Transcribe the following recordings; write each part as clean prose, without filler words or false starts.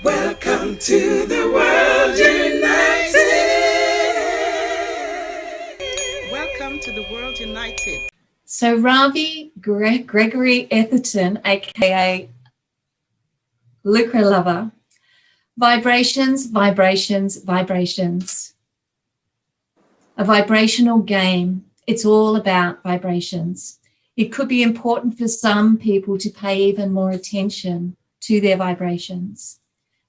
Welcome to the World United. Welcome to the World United. So Ravi, Gregory Etherton, aka lucrklover, vibrations, vibrations, vibrations. A vibrational game. It's all about vibrations. It could be important for some people to pay even more attention to their vibrations.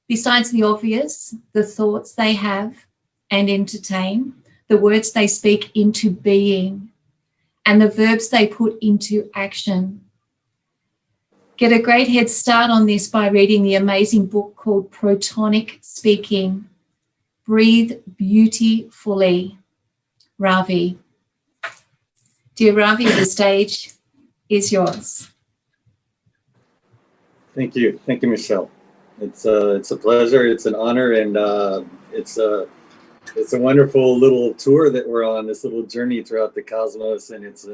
Besides the obvious, the thoughts they have and entertain, the words they speak into being, and the verbs they put into action. Get a great head start on this by reading the amazing book called Protonic Speaking. Breathe beautifully. Ravi. Dear Ravi, the stage is yours. Thank you, Michelle. It's a pleasure. It's an honor, and it's a wonderful little tour that we're on. This little journey throughout the cosmos, and it's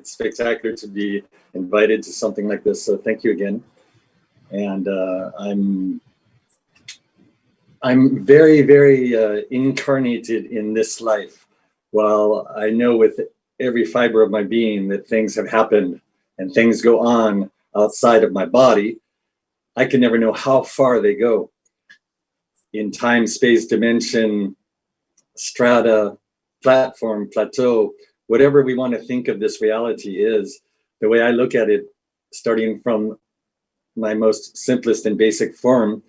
spectacular to be invited to something like this. So thank you again. And I'm very, very incarnated in this life. While I know with every fiber of my being that things have happened and things go on outside of my body, I can never know how far they go in time, space, dimension, strata, platform, plateau, whatever we want to think of this reality is. The way I look at it, starting from my most simplest and basic form,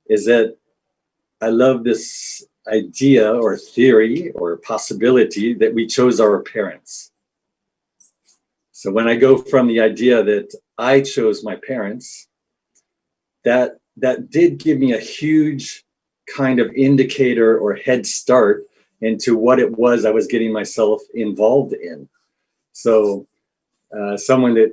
is that I love this idea or theory or possibility that we chose our parents. So when I go from the idea that I chose my parents, that did give me a huge kind of indicator or head start into what it was I was getting myself involved in. So someone that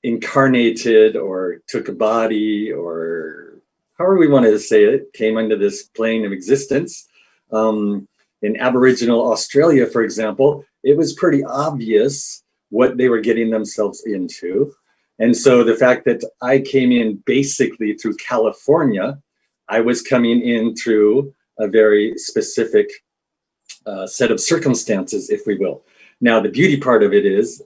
incarnated or took a body, or however we wanted to say it, came into this plane of existence. In Aboriginal Australia, for example, it was pretty obvious what they were getting themselves into. And so the fact that I came in basically through California, I was coming in through a very specific set of circumstances, if we will. Now, the beauty part of it is,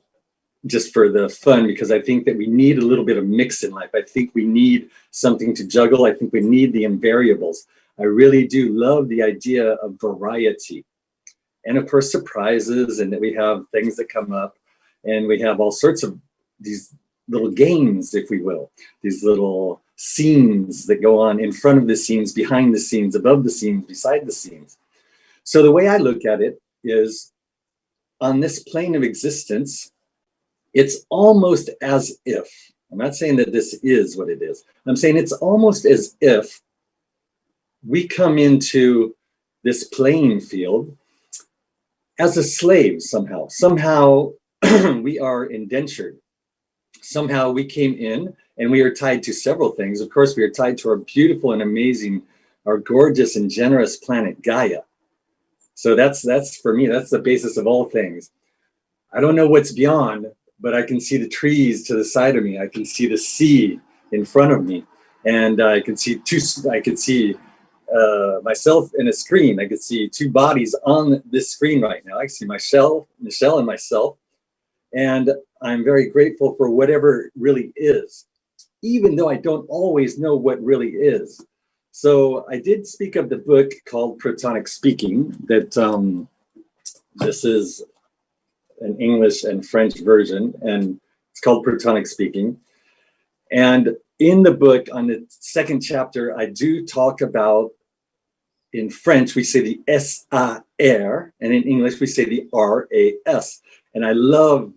just for the fun, because I think that we need a little bit of mix in life. I think we need something to juggle. I think we need the invariables. I really do love the idea of variety. And of course, surprises, and that we have things that come up, and we have all sorts of these little games, if we will, these little scenes that go on in front of the scenes, behind the scenes, above the scenes, beside the scenes. So the way I look at it is, on this plane of existence, it's almost as if, I'm not saying that this is what it is, I'm saying it's almost as if we come into this playing field as a slave somehow. Somehow we are indentured. Somehow we came in and we are tied to several things. Of course, we are tied to our beautiful and amazing, our gorgeous and generous planet Gaia. So that's for me, that's the basis of all things. I don't know what's beyond, but I can see the trees to the side of me. I can see the sea in front of me, and I can see myself in a screen. I could see two bodies on this screen right now. I see Michelle, and myself, and I'm very grateful for whatever really is, even though I don't always know what really is. So I did speak of the book called Protonic Speaking, that this is an English and French version, and it's called Protonic Speaking. And in the book, on the second chapter, I do talk about, in French, we say the S-A-R, and in English, we say the R-A-S. And I love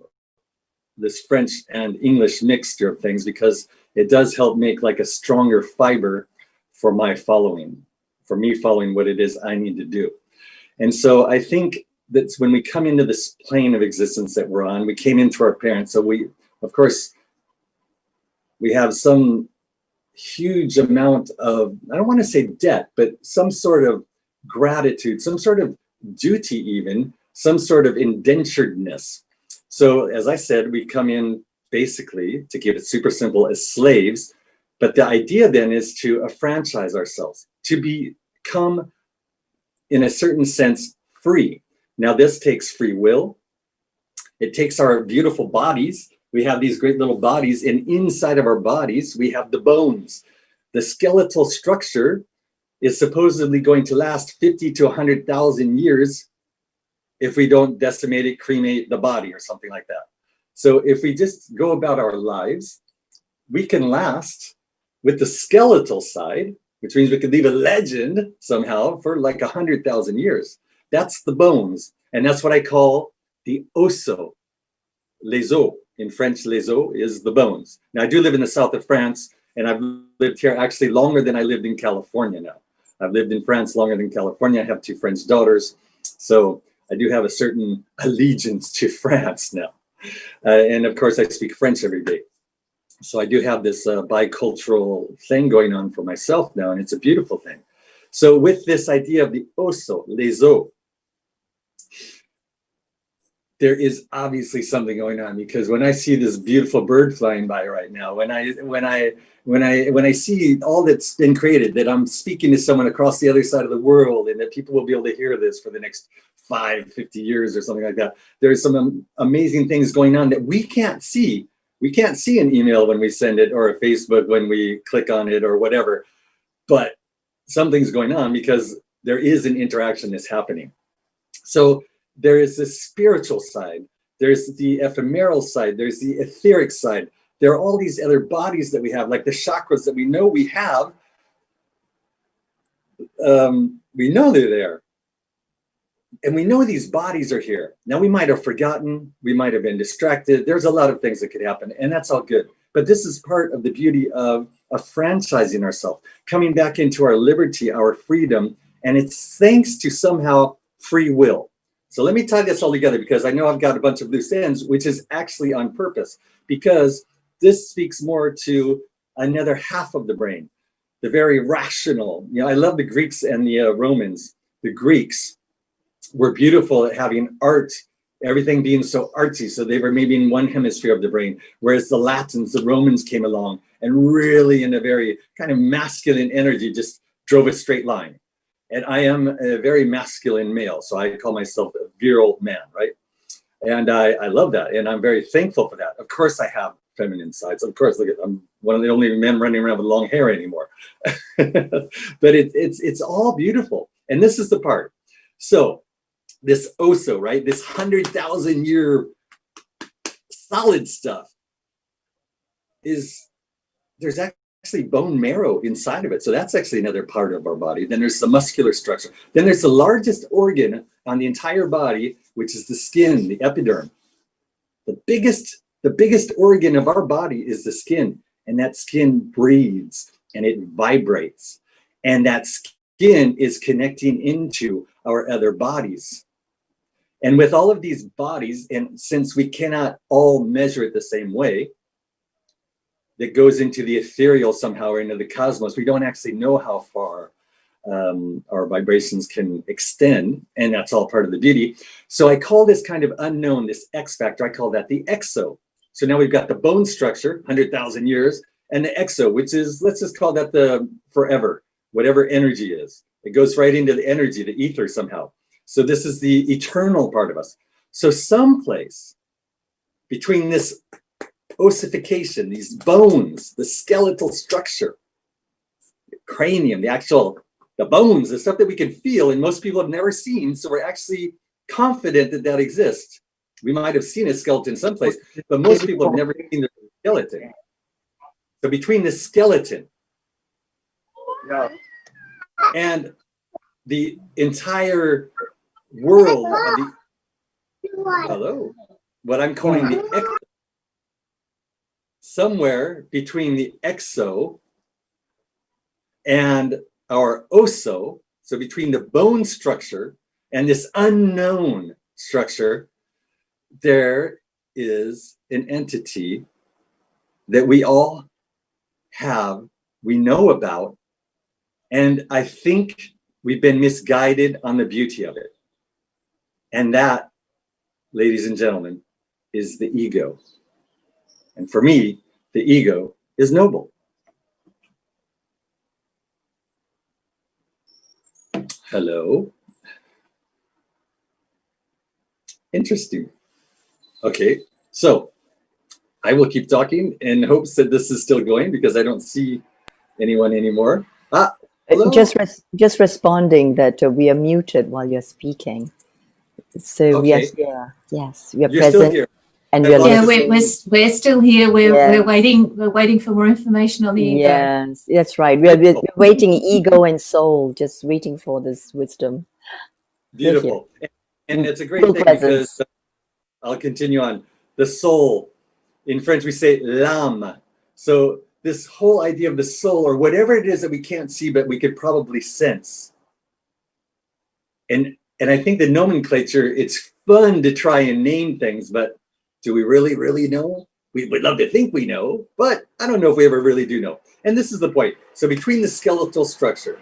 this French and English mixture of things because it does help make like a stronger fiber for me following what it is I need to do. And so I think that's when we come into this plane of existence that we're on, we came into our parents. So we, of course, we have some huge amount of, I don't want to say debt, but some sort of gratitude, some sort of duty even, some sort of indenturedness. So as I said, we come in basically, to keep it super simple, as slaves, But the idea then is to franchise ourselves, to become, in a certain sense, free. Now, this takes free will. It takes our beautiful bodies. We have these great little bodies, and inside of our bodies, we have the bones. The skeletal structure is supposedly going to last 50 to 100,000 years if we don't decimate it, cremate the body or something like that. So if we just go about our lives, we can last with the skeletal side, which means we could leave a legend somehow for like 100,000 years. That's the bones. And that's what I call the osso, les os. In French, les os is the bones. Now, I do live in the south of France, and I've lived here actually longer than I lived in California now. I've lived in France longer than California. I have 2 French daughters. So I do have a certain allegiance to France now. And of course, I speak French every day. So I do have this bicultural thing going on for myself now, and it's a beautiful thing. So with this idea of the osso, les os, there is obviously something going on, because when I see this beautiful bird flying by right now, when I see all that's been created, that I'm speaking to someone across the other side of the world, and that people will be able to hear this for the next 50 years or something like that. There's some amazing things going on that we can't see. We can't see an email when we send it, or a Facebook when we click on it, or whatever. But something's going on, because there is an interaction that's happening. So there is the spiritual side, there's the ephemeral side, there's the etheric side. There are all these other bodies that we have, like the chakras that we know we have. We know they're there. And we know these bodies are here. Now, we might have forgotten, we might have been distracted. There's a lot of things that could happen, and that's all good. But this is part of the beauty of franchising ourselves, coming back into our liberty, our freedom, and it's thanks to somehow free will. So let me tie this all together, because I know I've got a bunch of loose ends, which is actually on purpose, because this speaks more to another half of the brain, the very rational. You know, I love the Greeks and the Romans. The Greeks were beautiful at having art, everything being so artsy. So they were maybe in one hemisphere of the brain, whereas the Latins, the Romans came along and really in a very kind of masculine energy just drove a straight line. And I am a very masculine male, so I call myself a virile man, right? And I love that, and I'm very thankful for that. Of course, I have feminine sides. Of course, look at, I'm one of the only men running around with long hair anymore. But it's all beautiful, and this is the part. So this osso, right? This 100,000 year solid stuff is, there's actually bone marrow inside of it. So that's actually another part of our body. Then there's the muscular structure. Then there's the largest organ on the entire body, which is the skin, the epiderm. The biggest organ of our body is the skin, and that skin breathes and it vibrates. And that skin is connecting into our other bodies. And with all of these bodies, and since we cannot all measure it the same way, that goes into the ethereal somehow, or into the cosmos. We don't actually know how far our vibrations can extend, and that's all part of the beauty. So I call this kind of unknown, this X factor, I call that the exo. So now we've got the bone structure, 100,000 years, and the exo, which is, let's just call that the forever, whatever energy is. It goes right into the energy, the ether somehow. So this is the eternal part of us. So someplace between this ossification, these bones, the skeletal structure, the cranium, the bones, the stuff that we can feel and most people have never seen. So we're actually confident that that exists. We might have seen a skeleton someplace, but most people have never seen the skeleton. So between the skeleton and the entire world of the, hello, what I'm calling the exo, somewhere between the exo and our osso, so between the bone structure and this unknown structure, there is an entity that we all have, we know about, and I think we've been misguided on the beauty of it. And that, ladies and gentlemen, is the ego. And for me, the ego is noble. Hello. Interesting. Okay, so I will keep talking in hopes that this is still going because I don't see anyone anymore. Ah, hello. Just responding that we are muted while you're speaking. So we are Okay. here. Yes, we are You're still present, here. and we are Yeah, listening. we're still here. We're Yes. waiting for more information on the ego. Yes, that's right. We're waiting, ego and soul, just waiting for this wisdom. Beautiful. And it's a great Full thing presence. because I'll continue on. The soul, in French we say l'âme. So this whole idea of the soul, or whatever it is that we can't see but we could probably sense. And I think the nomenclature, it's fun to try and name things, but do we really know? We would love to think we know, but I don't know if we ever really do know. And this is the point. So between the skeletal structure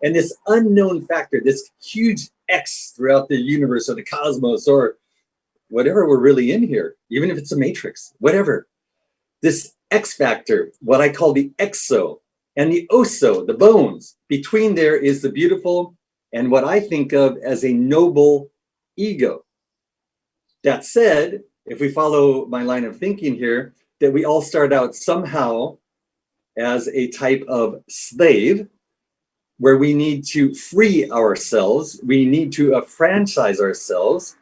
and this unknown factor, this huge X throughout the universe or the cosmos or whatever we're really in here, even if it's a matrix, whatever, this X factor, what I call the exo and the oso, the bones, between there is the beautiful and what I think of as a noble ego. That said, if we follow my line of thinking here, that we all start out somehow as a type of slave where we need to free ourselves, we need to franchise ourselves.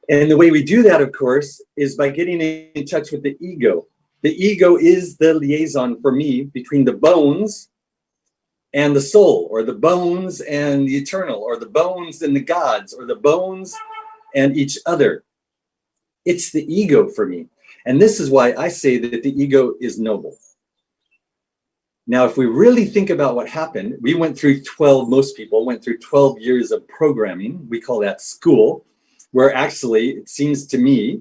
And the way we do that, of course, is by getting in touch with the ego. The ego is the liaison for me between the bones and the soul, or the bones and the eternal, or the bones and the gods, or the bones and each other. It's the ego for me. And this is why I say that the ego is noble. Now, if we really think about what happened, we went through most people went through 12 years of programming. We call that school, where actually, it seems to me,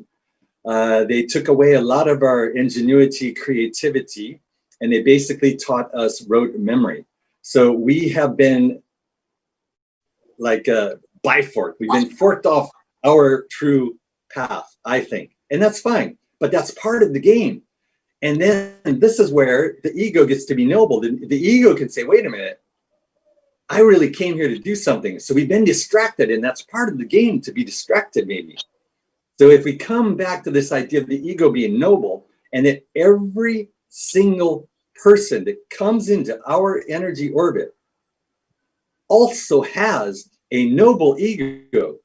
they took away a lot of our ingenuity, creativity, and they basically taught us rote memory. So we have been like biforked. We've been forked off our true path, I think. And that's fine, but that's part of the game. And then this is where the ego gets to be noble. The ego can say, wait a minute, I really came here to do something. So we've been distracted, and that's part of the game, to be distracted maybe. So if we come back to this idea of the ego being noble, and that every single person that comes into our energy orbit also has a noble ego,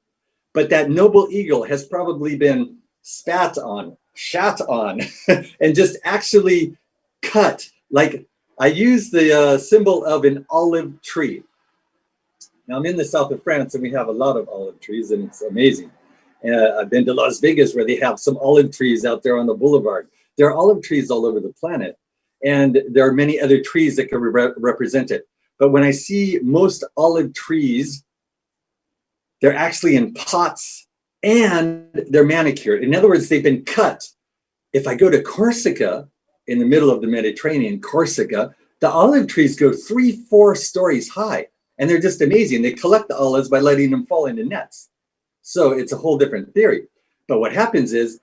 but that noble ego has probably been spat on, shat on, and just actually cut. Like I use the symbol of an olive tree. Now I'm in the south of France and we have a lot of olive trees and it's amazing. I've been to Las Vegas where they have some olive trees out there on the boulevard. There are olive trees all over the planet. And there are many other trees that can represent it. But when I see most olive trees, they're actually in pots and they're manicured. In other words, they've been cut. If I go to Corsica, in the middle of the Mediterranean, Corsica, the olive trees go 3-4 stories high. And they're just amazing. They collect the olives by letting them fall into nets. So it's a whole different theory. But what happens is,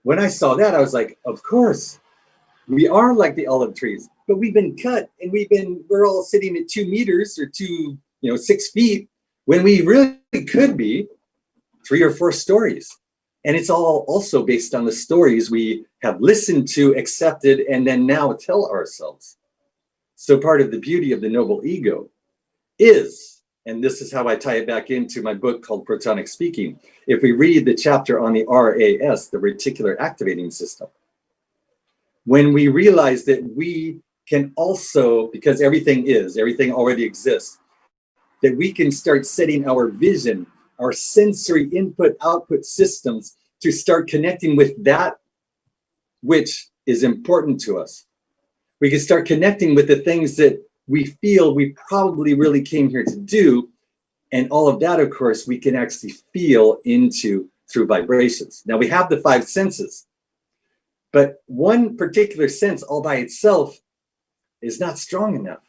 when I saw that, I was like, of course, we are like the olive trees, but we've been cut and we're all sitting at 2 meters or 6 feet when we really could be 3 or 4 stories. And it's all also based on the stories we have listened to, accepted, and then now tell ourselves. So part of the beauty of the noble ego is, and this is how I tie it back into my book called Protonic Speaking. If we read the chapter on the RAS, the reticular activating system, when we realize that we can also, because everything already exists, that we can start setting our vision, our sensory input-output systems to start connecting with that which is important to us. We can start connecting with the things that we feel we probably really came here to do. And all of that, of course, we can actually feel into through vibrations. Now we have the 5 senses, but one particular sense all by itself is not strong enough.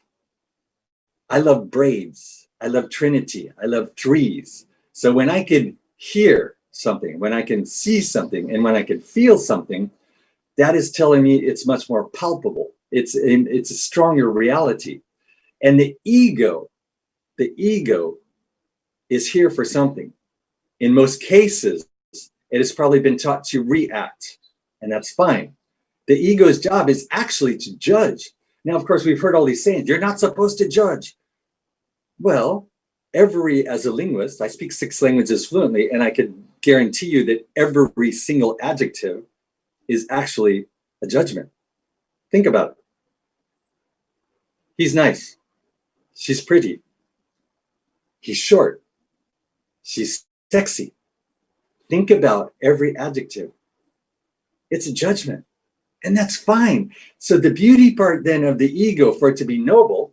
I love braids. I love Trinity. I love trees. So when I can hear something, when I can see something, and when I can feel something, that is telling me it's much more palpable. It's a stronger reality. And the ego the ego is here for something. In most cases, it has probably been taught to react, and that's fine. The ego's job is actually to judge. Now, of course, we've heard all these sayings, you're not supposed to judge. Well, as a linguist, I speak 6 languages fluently, and I could guarantee you that every single adjective is actually a judgment. Think about it. He's nice. She's pretty. He's short. She's sexy. Think about every adjective. It's a judgment, and that's fine. So the beauty part then of the ego, for it to be noble,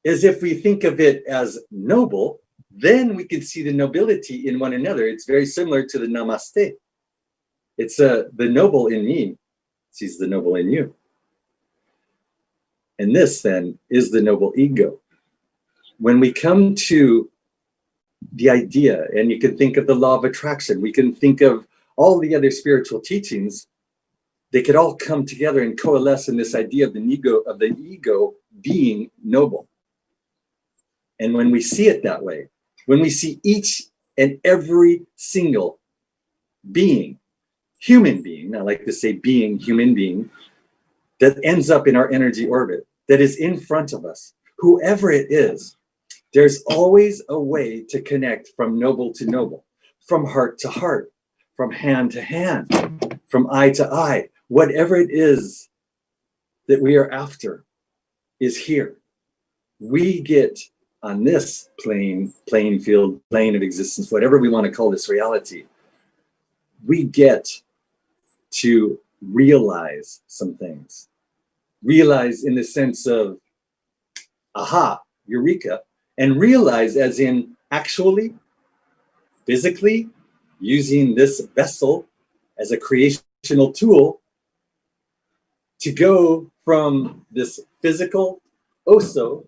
is if we think of it as noble, then we can see the nobility in one another. It's very similar to the namaste. It's the noble in me sees the noble in you. And this then is the noble ego. When we come to the idea, and you can think of the law of attraction, we can think of all the other spiritual teachings, they could all come together and coalesce in this idea of the ego being noble. And when we see it that way, when we see each and every single being, human being, I like to say being, human being, that ends up in our energy orbit, that is in front of us, whoever it is, there's always a way to connect from noble to noble, from heart to heart, from hand to hand, from eye to eye. Whatever it is that we are after is here. We get on this playing field, plane of existence, whatever we want to call this reality, we get to realize some things. Realize in the sense of, aha, eureka, and realize as in actually, physically, using this vessel as a creational tool to go from this physical oso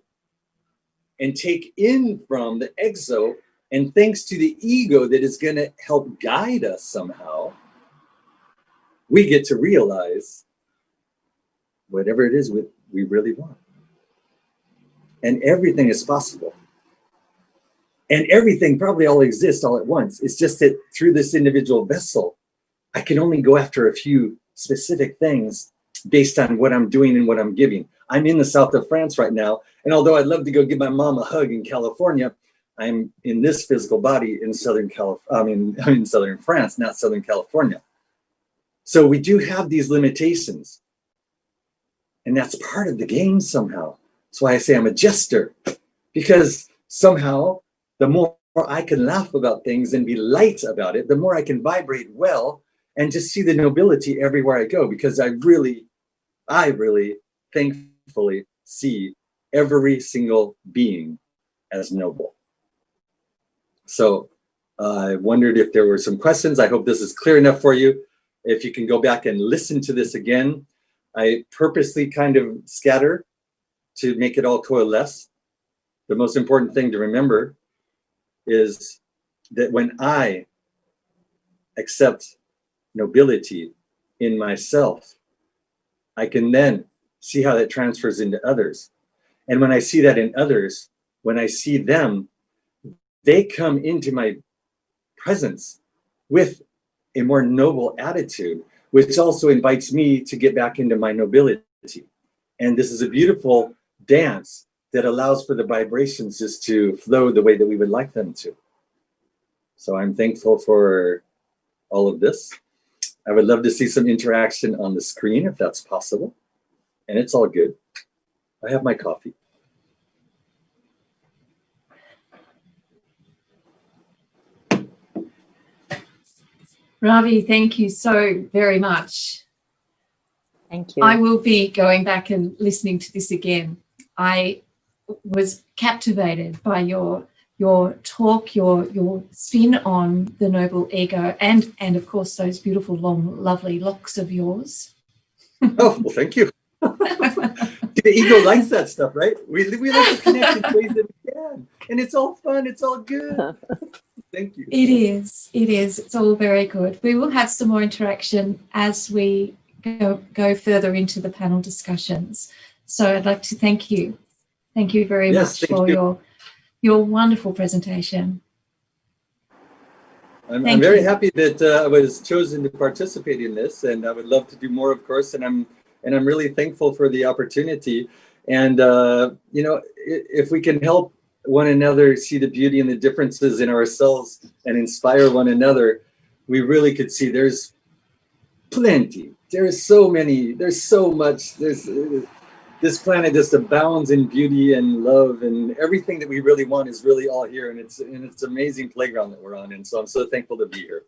and take in from the exo, and thanks to the ego that is going to help guide us somehow, we get to realize whatever it is we really want. And everything is possible. And everything probably all exists all at once. It's just that through this individual vessel, I can only go after a few specific things based on what I'm doing and what I'm giving. I'm in the south of France right now, and although I'd love to go give my mom a hug in California, I'm in this physical body in Southern I'm in Southern France, not Southern California. So we do have these limitations, and that's part of the game somehow. That's why I say I'm a jester, because somehow the more I can laugh about things and be light about it, the more I can vibrate well and just see the nobility everywhere I go, because I really thankfully see every single being as noble. So I wondered if there were some questions. I hope this is clear enough for you. If you can go back and listen to this again, I purposely kind of scatter to make it all coalesce. The most important thing to remember is that when I accept nobility in myself, I can then see how that transfers into others. And when I see that in others, when I see them, they come into my presence with a more noble attitude, which also invites me to get back into my nobility. And this is a beautiful dance that allows for the vibrations just to flow the way that we would like them to. So I'm thankful for all of this. I would love to see some interaction on the screen if that's possible. And it's all good. I have my coffee. Ravi, thank you so very much. Thank you. I will be going back and listening to this again. I was captivated by your talk, your spin on the noble ego, and of course those beautiful long lovely locks of yours. Oh, well, thank you. The ego likes that stuff, right? We like to connect in ways that we can, and it's all fun, it's all good. Thank you. It is. It's all very good. We will have some more interaction as we go further into the panel discussions. So I'd like to thank you. Thank you very much for your wonderful presentation. I'm Thank very you. happy that I was chosen to participate in this, and I would love to do more, of course. And I'm really thankful for the opportunity. And you know, if we can help one another see the beauty and the differences in ourselves and inspire one another, we really could see there's plenty. There's so many. There's so much. This planet just abounds in beauty and love, and everything that we really want is really all here, and it's an amazing playground that we're on, and so I'm so thankful to be here.